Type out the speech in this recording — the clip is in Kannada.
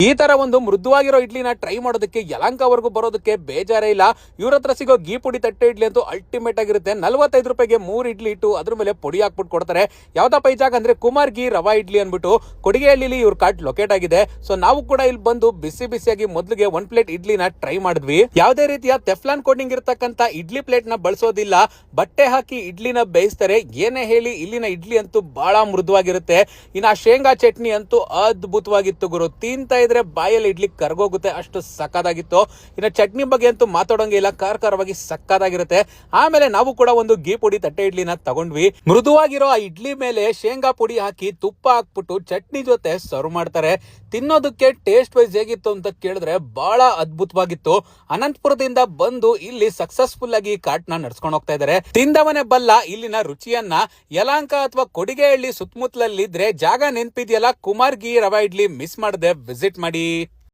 ಈ ತರ ಒಂದು ಮೃದುವಾಗಿರೋ ಇಡ್ಲಿನ ಟ್ರೈ ಮಾಡೋದಕ್ಕೆ ಯಲಹಂಕವರೆಗೂ ಬರೋದಕ್ಕೆ ಬೇಜಾರೇ ಇಲ್ಲ. ಇವ್ರ ಹತ್ರ ಸಿಗೋ ಗೀ ಪುಡಿ ತಟ್ಟೆ ಇಡ್ಲಿ ಅಂತೂ ಅಲ್ಟಿಮೇಟ್ ಆಗಿರುತ್ತೆ. 45 ರೂಪಾಯಿಗೆ 3 ಇಡ್ಲಿ ಇಟ್ಟು ಅದ್ರ ಮೇಲೆ ಪುಡಿ ಹಾಕ್ಬಿಟ್ಟು ಕೊಡ್ತಾರೆ. ಯಾವ್ದಪ್ಪ ಈ ಜಾಗ ಅಂದ್ರೆ ಕುಮಾರ್ ಗೀ ರವಾ ಇಡ್ಲಿ ಅನ್ಬಿಟ್ಟು ಕೊಡಿಗೆಹಳ್ಳಿಲಿ ಇವ್ರ ಕಾರ್ಟ್ ಲೊಕೇಟ್ ಆಗಿದೆ. ಸೊ ನಾವು ಕೂಡ ಇಲ್ಲಿ ಬಂದು ಬಿಸಿ ಬಿಸಿಯಾಗಿ ಮೊದಲಿಗೆ 1 ಪ್ಲೇಟ್ ಇಡ್ಲಿನ ಟ್ರೈ ಮಾಡಿದ್ವಿ. ಯಾವುದೇ ರೀತಿಯ ಟೆಫ್ಲಾನ್ ಕೋಟಿಂಗ್ ಇರತಕ್ಕಂತ ಇಡ್ಲಿ ಪ್ಲೇಟ್ ನ ಬಳಸೋದಿಲ್ಲ, ಬಟ್ಟೆ ಹಾಕಿ ಇಡ್ಲಿನ ಬೇಯಿಸ್ತಾರೆ. ಏನೇ ಹೇಳಿ ಇಲ್ಲಿನ ಇಡ್ಲಿ ಅಂತೂ ಬಹಳ ಮೃದುವಾಗಿರುತ್ತೆ. ಇನ್ನ ಶೇಂಗಾ ಚಟ್ನಿ ಅಂತೂ ಅದ್ಭುತವಾಗಿತ್ತು ಗುರು. ತಿಂತಾ ಇದ್ರೆ ಬಾಯಲ್ಲಿ ಇಡ್ಲಿ ಕರ್ಗೋಗುತ್ತೆ, ಅಷ್ಟು ಸಕ್ಕದಾಗಿತ್ತು. ಇನ್ನು ಚಟ್ನಿ ಬಗ್ಗೆ ಅಂತೂ ಮಾತಾಡೋಂಗೆ ಇಲ್ಲ, ಖಾರವಾಗಿ ಸಕ್ಕದಾಗಿರುತ್ತೆ. ಆಮೇಲೆ ನಾವು ಕೂಡ ಒಂದು ಗೀ ಪುಡಿ ತಟ್ಟೆ ಇಡ್ಲಿನ ತಗೊಂಡ್ವಿ. ಮೃದುವಾಗಿರೋ ಆ ಇಡ್ಲಿ ಮೇಲೆ ಶೇಂಗಾ ಪುಡಿ ಹಾಕಿ ತುಪ್ಪ ಹಾಕ್ಬಿಟ್ಟು ಚಟ್ನಿ ಜೊತೆ ಸರ್ವ್ ಮಾಡ್ತಾರೆ. ತಿನ್ನೋದಕ್ಕೆ ಟೇಸ್ಟ್ ವೈಸ್ ಹೇಗಿತ್ತು ಅಂತ ಕೇಳಿದ್ರೆ ಬಹಳ ಅದ್ಭುತವಾಗಿತ್ತು. ಅನಂತಪುರದಿಂದ ಬಂದು ಇಲ್ಲಿ ಸಕ್ಸಸ್ಫುಲ್ ಆಗಿ ಕಾರ್ಟ್ ನ ನಡ್ಸ್ಕೊಂಡು ಹೋಗ್ತಾ ಇದ್ದಾರೆ. ತಿಂದವನೇ ಬಲ್ಲ ಇಲ್ಲಿನ ರುಚಿಯನ್ನ. ಯಲಹಂಕ ಅಥವಾ ಕೊಡಿಗೆಹಳ್ಳಿ ಸುತ್ತಮುತ್ತಲಲ್ಲಿದ್ರೆ ಜಾಗ ನೆನ್ಪಿದ್ಯಲ್ಲ, ಕುಮಾರ್ ಗೀ ರವಾ ಇಡ್ಲಿ ಮಿಸ್ ಮಾಡದೆ ವಿಸಿಟ್ ಮಾಡಿ.